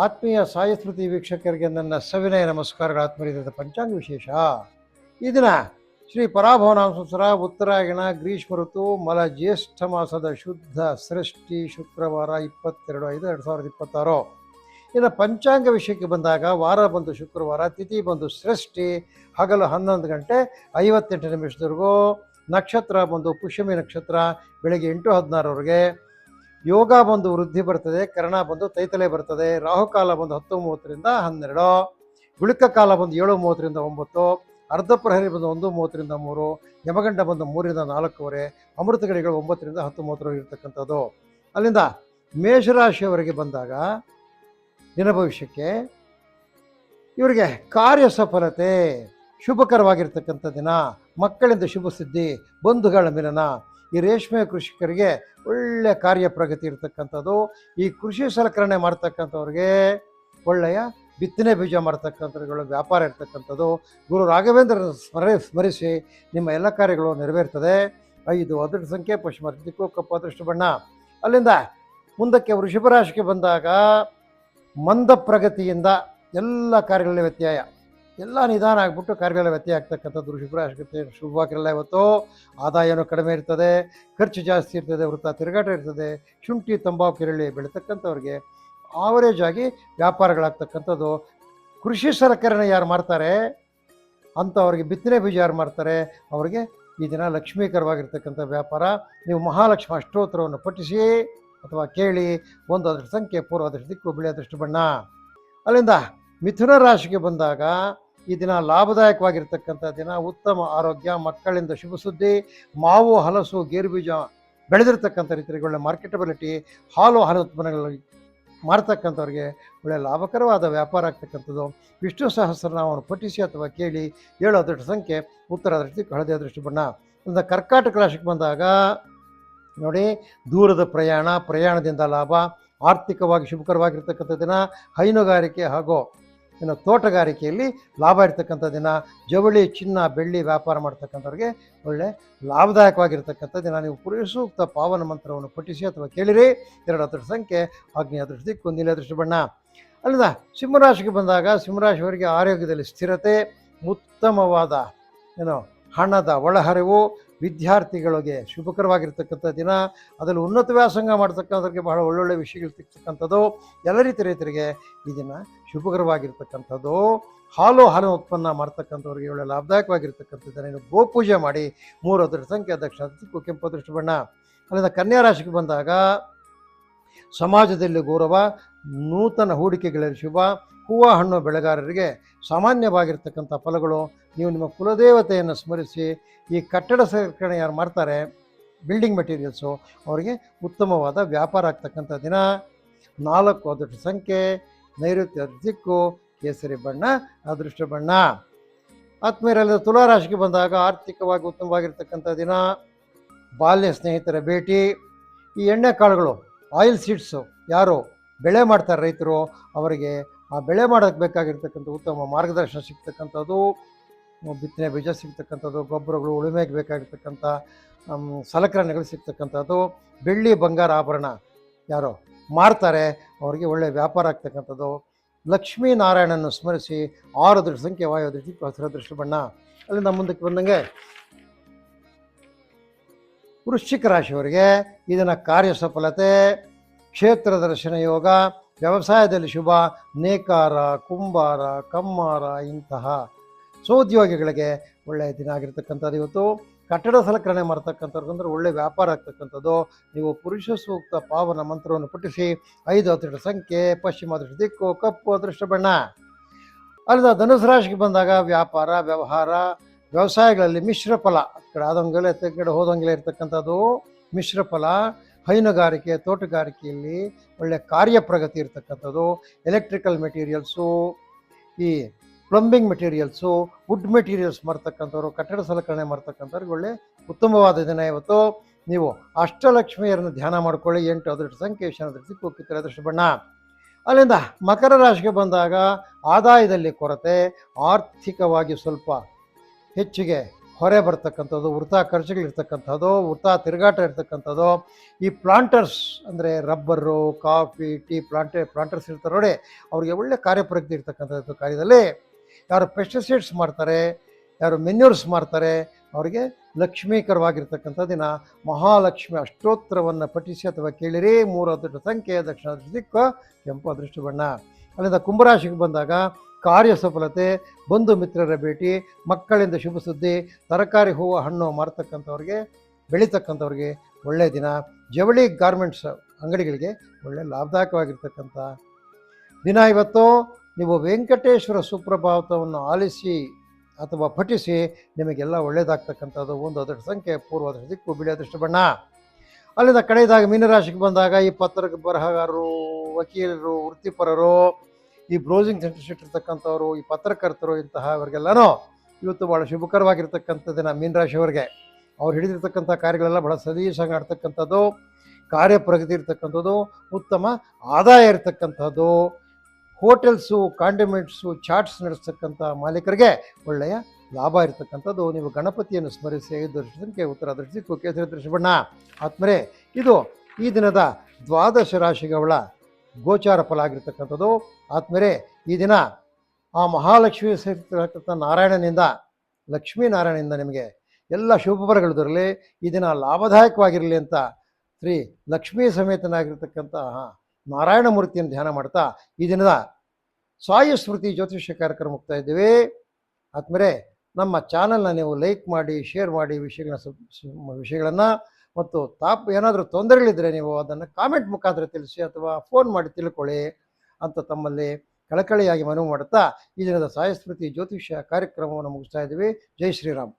ಆತ್ಮೀಯ ಸಾಯಿ ಸ್ಮೃತಿ ವೀಕ್ಷಕರಿಗೆ ನನ್ನ ಸವಿನಯ ನಮಸ್ಕಾರಗಳ ಆತ್ಮೀಯದ ಪಂಚಾಂಗ ವಿಶೇಷ. ಈ ದಿನ ಶ್ರೀ ಪರಾಭವನಾಮ ಸಂವತ್ಸರ ಉತ್ತರಾಯಣ ಗ್ರೀಷ್ಮ ಋತು ಮಲ ಜ್ಯೇಷ್ಠ ಮಾಸದ ಶುದ್ಧ ಸೃಷ್ಟಿ ಶುಕ್ರವಾರ 22/5/2026. ಇನ್ನು ಪಂಚಾಂಗ ವಿಷಯಕ್ಕೆ ಬಂದಾಗ ವಾರ ಬಂದು ಶುಕ್ರವಾರ, ತಿಥಿ ಬಂದು ಸೃಷ್ಟಿ, ಹಗಲು 11 ಗಂಟೆ 58 ನಿಮಿಷದವರೆಗೂ, ನಕ್ಷತ್ರ ಬಂದು ಪುಷ್ಯಮಿ ನಕ್ಷತ್ರ ಬೆಳಗ್ಗೆ 8:16ವರೆಗೆ, ಯೋಗ ಬಂದು ವೃದ್ಧಿ ಬರ್ತದೆ, ಕರ್ಣ ಬಂದು ತೈತಲೆ ಬರ್ತದೆ, ರಾಹುಕಾಲ ಬಂದು 10:30ರಿಂದ 12, ಗುಳಿಕ ಕಾಲ ಬಂದು 7:30ರಿಂದ 9, ಅರ್ಧ ಪ್ರಹರಿ ಬಂದು 1:30ರಿಂದ 3, ಯಮಗಂಡ ಬಂದು 3ರಿಂದ 4:15, ಅಮೃತ ಗಡಿಗಳು 9ರಿಂದ 10:30 ಇರ್ತಕ್ಕಂಥದ್ದು. ಅಲ್ಲಿಂದ ಮೇಷರಾಶಿಯವರೆಗೆ ಬಂದಾಗ ದಿನ ಭವಿಷ್ಯಕ್ಕೆ ಇವರಿಗೆ ಕಾರ್ಯ ಸಫಲತೆ, ಶುಭಕರವಾಗಿರ್ತಕ್ಕಂಥ ದಿನ, ಮಕ್ಕಳಿಂದ ಶುಭ ಸುದ್ದಿ, ಬಂಧುಗಳ ಮಿಲನ. ಈ ರೇಷ್ಮೆ ಕೃಷಿಕರಿಗೆ ಒಳ್ಳೆಯ ಕಾರ್ಯ ಪ್ರಗತಿ ಇರ್ತಕ್ಕಂಥದ್ದು. ಈ ಕೃಷಿ ಸಲಕರಣೆ ಮಾಡ್ತಕ್ಕಂಥವ್ರಿಗೆ ಒಳ್ಳೆಯ ಬಿತ್ತನೆ ಬೀಜ ಮಾಡ್ತಕ್ಕಂಥವ್ರುಗಳ ವ್ಯಾಪಾರ ಇರ್ತಕ್ಕಂಥದ್ದು. ಗುರು ರಾಘವೇಂದ್ರ ಸ್ಮರಿಸಿ ನಿಮ್ಮ ಎಲ್ಲ ಕಾರ್ಯಗಳು ನೆರವೇರ್ತದೆ. 5 ಅದೃಷ್ಟ ಸಂಖ್ಯೆ ಪಶ್ಚಿಮ ದಿಕ್ಕು, ಕಪ್ಪು ಅದೃಷ್ಟ ಬಣ್ಣ. ಅಲ್ಲಿಂದ ಮುಂದಕ್ಕೆ ವೃಷಭ ರಾಶಿಗೆ ಬಂದಾಗ ಮಂದ ಪ್ರಗತಿಯಿಂದ ಎಲ್ಲ ಕಾರ್ಯಗಳಲ್ಲಿ ವ್ಯತ್ಯಯ, ಎಲ್ಲ ನಿಧಾನ ಆಗಿಬಿಟ್ಟು ಕಾರ್ಯಗಳ ವ್ಯತ್ಯಯ ಆಗ್ತಕ್ಕಂಥದ್ದು ವೃಷಭ ರಾಶಿಗೆ ಶುಭವಾಗಿರಲ್ಲ. ಇವತ್ತು ಆದಾಯನೂ ಕಡಿಮೆ ಇರ್ತದೆ, ಖರ್ಚು ಜಾಸ್ತಿ ಇರ್ತದೆ, ವೃತ್ತ ತಿರುಗಾಟ ಇರ್ತದೆ. ಶುಂಠಿ ತಂಬಾಕು ಈರುಳ್ಳಿ ಬೆಳೀತಕ್ಕಂಥವ್ರಿಗೆ ಆವರೇಜ್ ಆಗಿ ವ್ಯಾಪಾರಗಳಾಗ್ತಕ್ಕಂಥದ್ದು. ಕೃಷಿ ಸಲಕರಣೆ ಯಾರು ಮಾಡ್ತಾರೆ ಅಂಥವ್ರಿಗೆ, ಬಿತ್ತನೆ ಬೀಜ ಯಾರು ಮಾಡ್ತಾರೆ ಅವರಿಗೆ ಈ ದಿನ ಲಕ್ಷ್ಮೀಕರವಾಗಿರ್ತಕ್ಕಂಥ ವ್ಯಾಪಾರ. ನೀವು ಮಹಾಲಕ್ಷ್ಮಿ ಅಷ್ಟೋತ್ತರವನ್ನು ಪಠಿಸಿ ಅಥವಾ ಕೇಳಿ. 1 ಅದೃಷ್ಟ ಸಂಖ್ಯೆ ಪೂರ್ವ ಅದೃಷ್ಟ ದಿಕ್ಕು, ಬಿಳಿ ಅದೃಷ್ಟ ಬಣ್ಣ. ಅಲ್ಲಿಂದ ಮಿಥುನ ರಾಶಿಗೆ ಬಂದಾಗ ಈ ದಿನ ಲಾಭದಾಯಕವಾಗಿರ್ತಕ್ಕಂಥ ದಿನ, ಉತ್ತಮ ಆರೋಗ್ಯ, ಮಕ್ಕಳಿಂದ ಶುಭ ಸುದ್ದಿ, ಮಾವು ಹಲಸು ಗೇರು ಬೀಜ ಬೆಳೆದಿರ್ತಕ್ಕಂಥ ರೀತಿಯಲ್ಲಿ ಒಳ್ಳೆ ಮಾರ್ಕೆಟಬಿಲಿಟಿ, ಹಾಲು ಉತ್ಪನ್ನಗಳು ಮಾಡ್ತಕ್ಕಂಥವ್ರಿಗೆ ಒಳ್ಳೆಯ ಲಾಭಕರವಾದ ವ್ಯಾಪಾರ ಆಗ್ತಕ್ಕಂಥದ್ದು. ವಿಷ್ಣು ಸಹಸ್ರನಾಮವನ್ನು ಪಠಿಸಿ ಅಥವಾ ಕೇಳಿ. 7 ಅದೃಷ್ಟ ಸಂಖ್ಯೆ ಉತ್ತರ ಅದೃಷ್ಟ ದಿಕ್ಕು, ಹಳದಿ ಅದೃಷ್ಟ ಬಣ್ಣ. ಇಂದ ಕರ್ಕಾಟಕ ರಾಶಿಗೆ ಬಂದಾಗ ನೋಡಿ, ದೂರದ ಪ್ರಯಾಣದಿಂದ ಲಾಭ, ಆರ್ಥಿಕವಾಗಿ ಶುಭಕರವಾಗಿರ್ತಕ್ಕಂಥ ದಿನ. ಹೈನುಗಾರಿಕೆ ಹಾಗೂ ತೋಟಗಾರಿಕೆಯಲ್ಲಿ ಲಾಭ ಇರ್ತಕ್ಕಂಥ ದಿನ. ಜವಳಿ, ಚಿನ್ನ, ಬೆಳ್ಳಿ ವ್ಯಾಪಾರ ಮಾಡ್ತಕ್ಕಂಥವ್ರಿಗೆ ಒಳ್ಳೆ ಲಾಭದಾಯಕವಾಗಿರ್ತಕ್ಕಂಥ ದಿನ. ನೀವು ಪುರುಷ ಸೂಕ್ತ ಪಾವನ ಮಂತ್ರವನ್ನು ಪಠಿಸಿ ಅಥವಾ ಕೇಳಿರಿ. 2 ಅದೃಷ್ಟ ಸಂಖ್ಯೆ ಆಗ್ನೇಯ ಅದೃಷ್ಟ ದಿಕ್ಕು, ನೀಲಿ ಅದೃಷ್ಟ ಬಣ್ಣ. ಅಲ್ಲಿಂದ ಸಿಂಹರಾಶಿಗೆ ಬಂದಾಗ ಸಿಂಹರಾಶಿಯವರಿಗೆ ಆರೋಗ್ಯದಲ್ಲಿ ಸ್ಥಿರತೆ, ಉತ್ತಮವಾದ ಹಣದ ಒಳಹರಿವು, ವಿದ್ಯಾರ್ಥಿಗಳಿಗೆ ಶುಭಕರವಾಗಿರ್ತಕ್ಕಂಥ ದಿನ. ಅದರಲ್ಲಿ ಉನ್ನತ ವ್ಯಾಸಂಗ ಮಾಡ್ತಕ್ಕಂಥವ್ರಿಗೆ ಬಹಳ ಒಳ್ಳೊಳ್ಳೆ ವಿಷಯಗಳು ಸಿಗ್ತಕ್ಕಂಥದ್ದು. ಎಲ್ಲ ರೀತಿ ರೈತರಿಗೆ ಈ ದಿನ ಶುಭಕರವಾಗಿರ್ತಕ್ಕಂಥದ್ದು. ಹಾಲು ಉತ್ಪನ್ನ ಮಾಡ್ತಕ್ಕಂಥವ್ರಿಗೆ ಒಳ್ಳೆ ಲಾಭದಾಯಕವಾಗಿರ್ತಕ್ಕಂಥ ದಿನ. ಇನ್ನು ಗೋಪೂಜೆ ಮಾಡಿ. 3 ಅದೃಷ್ಟ ಸಂಖ್ಯೆ ದಕ್ಷಿಣ ದಿಕ್ಕು, ಕೆಂಪು ಅದೃಷ್ಟ ಬಣ್ಣ. ಅಲ್ಲಿಂದ ಕನ್ಯಾ ರಾಶಿಗೆ ಬಂದಾಗ ಸಮಾಜದಲ್ಲಿ ಗೌರವ, ನೂತನ ಹೂಡಿಕೆಗಳಲ್ಲಿ ಶುಭ, ಹೂವು ಹಣ್ಣು ಬೆಳೆಗಾರರಿಗೆ ಸಾಮಾನ್ಯವಾಗಿರ್ತಕ್ಕಂಥ ಫಲಗಳು. ನೀವು ನಿಮ್ಮ ಕುಲದೇವತೆಯನ್ನು ಸ್ಮರಿಸಿ ಈ ಕಟ್ಟಡ ಸಲಕರಣೆ ಯಾರು ಮಾಡ್ತಾರೆ, ಬಿಲ್ಡಿಂಗ್ ಮೆಟೀರಿಯಲ್ಸು, ಅವರಿಗೆ ಉತ್ತಮವಾದ ವ್ಯಾಪಾರ ಆಗ್ತಕ್ಕಂಥ ದಿನ. 4 ಅದೃಷ್ಟ ಸಂಖ್ಯೆ ನೈಋತ್ಯ ದಿಕ್ಕು, ಕೇಸರಿ ಬಣ್ಣ ಅದೃಷ್ಟ ಬಣ್ಣ. ಆತ್ಮೀಯರಲ್ಲಿ ತುಲಾರಾಶಿಗೆ ಬಂದಾಗ ಆರ್ಥಿಕವಾಗಿ ಉತ್ತಮವಾಗಿರ್ತಕ್ಕಂಥ ದಿನ, ಬಾಲ್ಯ ಸ್ನೇಹಿತರ ಭೇಟಿ. ಈ ಎಣ್ಣೆ ಕಾಳುಗಳು, ಆಯಿಲ್ ಸೀಡ್ಸು ಯಾರು ಬೆಳೆ ಮಾಡ್ತಾರೆ ರೈತರು, ಅವರಿಗೆ ಆ ಬೆಳೆ ಮಾಡೋಕ್ಕೆ ಬೇಕಾಗಿರ್ತಕ್ಕಂಥ ಉತ್ತಮ ಮಾರ್ಗದರ್ಶನ ಸಿಗ್ತಕ್ಕಂಥದ್ದು. ಬಿತ್ತನೆ ಬೀಜ ಸಿಗ್ತಕ್ಕಂಥದ್ದು, ಗೊಬ್ಬರಗಳು, ಉಳುಮೆಗೆ ಬೇಕಾಗಿರ್ತಕ್ಕಂಥ ಸಲಕರಣೆಗಳು ಸಿಗ್ತಕ್ಕಂಥದ್ದು. ಬೆಳ್ಳಿ ಬಂಗಾರ ಆಭರಣ ಯಾರು ಮಾರ್ತಾರೆ ಅವರಿಗೆ ಒಳ್ಳೆಯ ವ್ಯಾಪಾರ ಆಗ್ತಕ್ಕಂಥದ್ದು. ಲಕ್ಷ್ಮೀನಾರಾಯಣನ ಸ್ಮರಿಸಿ. 6 ಅದೃಷ್ಟ ಸಂಖ್ಯೆ ವಾಯು ಅದೃಷ್ಟ, ಹಸಿರು ಅದೃಷ್ಟ ಬಣ್ಣ. ಅಲ್ಲಿಂದ ಮುಂದಕ್ಕೆ ಬಂದಂಗೆ ವೃಶ್ಚಿಕ ರಾಶಿಯವರಿಗೆ ಇದನ್ನು ಕಾರ್ಯ ಸಫಲತೆ, ಕ್ಷೇತ್ರ ದರ್ಶನ ಯೋಗ, ವ್ಯವಸಾಯದಲ್ಲಿ ಶುಭ, ನೇಕಾರ, ಕುಂಬಾರ, ಕಮ್ಮಾರ ಇಂತಹ ಸೋದ್ಯೋಗಿಗಳಿಗೆ ಒಳ್ಳೆಯ ದಿನ ಆಗಿರ್ತಕ್ಕಂಥದ್ದು. ಇವತ್ತು ಕಟ್ಟಡ ಸಲಕರಣೆ ಮಾಡ್ತಕ್ಕಂಥವ್ರಿಗಂದ್ರೆ ಒಳ್ಳೆ ವ್ಯಾಪಾರ ಆಗ್ತಕ್ಕಂಥದ್ದು. ನೀವು ಪುರುಷ ಸೂಕ್ತ ಪಾವನ ಮಂತ್ರವನ್ನು ಪಠಿಸಿ. 5 ಅದೃಷ್ಟ ಸಂಖ್ಯೆ ಪಶ್ಚಿಮ ಅದೃಷ್ಟ ದಿಕ್ಕು, ಕಪ್ಪು ಅದೃಷ್ಟ ಬಣ್ಣ. ಅಲ್ಲಿಂದ ಧನುಸು ರಾಶಿಗೆ ಬಂದಾಗ ವ್ಯಾಪಾರ, ವ್ಯವಹಾರ, ವ್ಯವಸಾಯಗಳಲ್ಲಿ ಮಿಶ್ರ ಫಲ, ಕಡೆ ಆದಂಗೆಲ್ಲ ಕಡೆ ಹೋದಂಗೆಲ್ಲ ಇರ್ತಕ್ಕಂಥದ್ದು ಮಿಶ್ರ ಫಲ. ಹೈನುಗಾರಿಕೆ, ತೋಟಗಾರಿಕೆಯಲ್ಲಿ ಒಳ್ಳೆಯ ಕಾರ್ಯ ಪ್ರಗತಿ ಇರ್ತಕ್ಕಂಥದ್ದು. ಎಲೆಕ್ಟ್ರಿಕಲ್ ಮೆಟೀರಿಯಲ್ಸು, ಈ ಪ್ಲಂಬಿಂಗ್ ಮೆಟೀರಿಯಲ್ಸು, ವುಡ್ ಮೆಟೀರಿಯಲ್ಸ್ ಮಾಡ್ತಕ್ಕಂಥವ್ರು, ಕಟ್ಟಡ ಸಲಕರಣೆ ಮಾಡ್ತಕ್ಕಂಥವ್ರಿಗೆ ಒಳ್ಳೆ ಉತ್ತಮವಾದ ದಿನ ಇವತ್ತು. ನೀವು ಅಷ್ಟಲಕ್ಷ್ಮಿಯರನ್ನು ಧ್ಯಾನ ಮಾಡ್ಕೊಳ್ಳಿ. 8 ಅದೃಷ್ಟ ಸಂಖ್ಯೆ ಈಶಾನ್ಯ ದಿಕ್ಕು, ಕಿತ್ತಳೆ ಅದೃಷ್ಟ ಬಣ್ಣ. ಅಲ್ಲಿಂದ ಮಕರ ರಾಶಿಗೆ ಬಂದಾಗ ಆದಾಯದಲ್ಲಿ ಕೊರತೆ, ಆರ್ಥಿಕವಾಗಿ ಸ್ವಲ್ಪ ಹೆಚ್ಚಿಗೆ ಹೊರೆ ಬರ್ತಕ್ಕಂಥದ್ದು, ವೃಥಾ ಖರ್ಚುಗಳಿರ್ತಕ್ಕಂಥದ್ದು, ವೃಥಾ ತಿರುಗಾಟ ಇರ್ತಕ್ಕಂಥದ್ದು. ಈ ಪ್ಲಾಂಟರ್ಸ್ ಅಂದರೆ ರಬ್ಬರು, ಕಾಫಿ, ಟೀ ಪ್ಲಾಂಟರ್ಸ್ ಇರ್ತಾರೆ ನೋಡಿ, ಅವ್ರಿಗೆ ಒಳ್ಳೆ ಕಾರ್ಯಪ್ರಗತಿ ಇರ್ತಕ್ಕಂಥದ್ದು ಕಾರ್ಯದಲ್ಲಿ. ಯಾರು ಪೆಸ್ಟಿಸೈಡ್ಸ್ ಮಾಡ್ತಾರೆ, ಯಾರು ಮೆನ್ಯೂರ್ಸ್ ಮಾಡ್ತಾರೆ, ಅವರಿಗೆ ಲಕ್ಷ್ಮೀಕರವಾಗಿರ್ತಕ್ಕಂಥ ದಿನ. ಮಹಾಲಕ್ಷ್ಮಿ ಅಷ್ಟೋತ್ತರವನ್ನು ಪಠಿಸಿ ಅಥವಾ ಕೇಳಿರಿ. 3 ಅದೃಷ್ಟ ಸಂಖ್ಯೆ ದಕ್ಷಿಣ ಅದೃಷ್ಟ ದಿಕ್ಕು, ಕೆಂಪು ಅದೃಷ್ಟ ಬಣ್ಣ. ಅಲ್ಲಿಂದ ಕುಂಭರಾಶಿಗೆ ಬಂದಾಗ ಕಾರ್ಯ ಸಫಲತೆ, ಬಂಧು ಮಿತ್ರರ ಭೇಟಿ, ಮಕ್ಕಳಿಂದ ಶುಭ ಸುದ್ದಿ, ತರಕಾರಿ, ಹೂವು, ಹಣ್ಣು ಮಾರ್ತಕ್ಕಂಥವ್ರಿಗೆ, ಬೆಳೀತಕ್ಕಂಥವ್ರಿಗೆ ಒಳ್ಳೆಯ ದಿನ. ಜವಳಿ ಗಾರ್ಮೆಂಟ್ಸ್ ಅಂಗಡಿಗಳಿಗೆ ಒಳ್ಳೆಯ ಲಾಭದಾಯಕವಾಗಿರ್ತಕ್ಕಂಥ ದಿನ ಇವತ್ತು. ನೀವು ವೆಂಕಟೇಶ್ವರ ಸುಪ್ರಭಾತವನ್ನು ಆಲಿಸಿ ಅಥವಾ ಪಠಿಸಿ, ನಿಮಗೆಲ್ಲ ಒಳ್ಳೆಯದಾಗ್ತಕ್ಕಂಥದ್ದು. 1 ಅದೃಷ್ಟ ಸಂಖ್ಯೆ ಪೂರ್ವ ಅದೃಷ್ಟ ದಿಕ್ಕು, ಬಿಳಿ ಅದೃಷ್ಟ ಬಣ್ಣ. ಅಲ್ಲಿಂದ ಕಡೆಯದಾಗಿ ಮೀನರಾಶಿಗೆ ಬಂದಾಗ ಈ ಪತ್ರ ಬರಹಗಾರರು, ವಕೀಲರು, ವೃತ್ತಿಪರರು, ಈ ಬ್ರೌಸಿಂಗ್ ಸೆಂಟರ್ಸ್ ಇಟ್ಟಿರ್ತಕ್ಕಂಥವ್ರು, ಈ ಪತ್ರಕರ್ತರು, ಇಂತಹವರಿಗೆಲ್ಲನೂ ಇವತ್ತು ಭಾಳ ಶುಭಕರವಾಗಿರ್ತಕ್ಕಂಥ ದಿನ. ಮೀನರಾಶಿಯವರಿಗೆ ಅವ್ರು ಹಿಡಿದಿರ್ತಕ್ಕಂಥ ಕಾರ್ಯಗಳೆಲ್ಲ ಭಾಳ ಸಲೀಸಾಗಿ ಆಡ್ತಕ್ಕಂಥದ್ದು, ಕಾರ್ಯಪ್ರಗತಿ ಇರ್ತಕ್ಕಂಥದ್ದು, ಉತ್ತಮ ಆದಾಯ ಇರ್ತಕ್ಕಂಥದ್ದು. ಹೋಟೆಲ್ಸು, ಕಾಂಡಿಮೆಂಟ್ಸು, ಚಾಟ್ಸ್ ನಡೆಸ್ತಕ್ಕಂಥ ಮಾಲೀಕರಿಗೆ ಒಳ್ಳೆಯ ಲಾಭ ಇರತಕ್ಕಂಥದ್ದು. ನೀವು ಗಣಪತಿಯನ್ನು ಸ್ಮರಿಸಿ 5 ಅದೃಷ್ಟ ಸಂಖ್ಯೆ ಉತ್ತರ ಅದೃಷ್ಟ ದಿಕ್ಕು, ಕೇಸರಿ ಅದೃಷ್ಟ ಬಣ್ಣ. ಆತ್ಮರೇ, ಇದು ಈ ದಿನದ 12 ರಾಶಿಗಳ ಗೋಚಾರ ಫಲ ಆಗಿರ್ತಕ್ಕಂಥದ್ದು. ಆತ್ಮರೇ, ಈ ದಿನ ಆ ಮಹಾಲಕ್ಷ್ಮಿ ಸೇರಿರ್ತಕ್ಕಂಥ ನಾರಾಯಣನಿಂದ, ಲಕ್ಷ್ಮೀನಾರಾಯಣನಿಂದ ನಿಮಗೆ ಎಲ್ಲ ಶುಭಫಲಗಳು ದೊರಲಿ. ಈ ದಿನ ಲಾಭದಾಯಕವಾಗಿರಲಿ ಅಂತ ಶ್ರೀ ಲಕ್ಷ್ಮೀ ಸಮೇತನಾಗಿರ್ತಕ್ಕಂತಹ ನಾರಾಯಣ ಮೂರ್ತಿಯನ್ನು ಧ್ಯಾನ ಮಾಡ್ತಾ ಈ ದಿನದ ಸಾಯಿ ಸ್ಮೃತಿ ಜ್ಯೋತಿಷ್ಯ ಕಾರ್ಯಕ್ರಮ ಮುಗ್ತಾ ಇದ್ದೀವಿ. ಆದ್ಮೇಲೆ ನಮ್ಮ ಚಾನಲ್ನ ನೀವು ಲೈಕ್ ಮಾಡಿ, ಶೇರ್ ಮಾಡಿ, ವಿಷಯಗಳನ್ನು ಮತ್ತು ಏನಾದರೂ ತೊಂದರೆಗಳಿದ್ದರೆ ನೀವು ಅದನ್ನು ಕಾಮೆಂಟ್ ಮುಖಾಂತರ ತಿಳಿಸಿ ಅಥವಾ ಫೋನ್ ಮಾಡಿ ತಿಳ್ಕೊಳ್ಳಿ ಅಂತ ತಮ್ಮಲ್ಲಿ ಕಳಕಳಿಯಾಗಿ ಮನವಿ ಮಾಡುತ್ತಾ ಈ ದಿನದ ಸಾಯಿ ಸ್ಮೃತಿ ಜ್ಯೋತಿಷ್ಯ ಕಾರ್ಯಕ್ರಮವನ್ನು ಮುಗಿಸ್ತಾ ಇದ್ದೀವಿ. ಜೈ ಶ್ರೀರಾಮ್.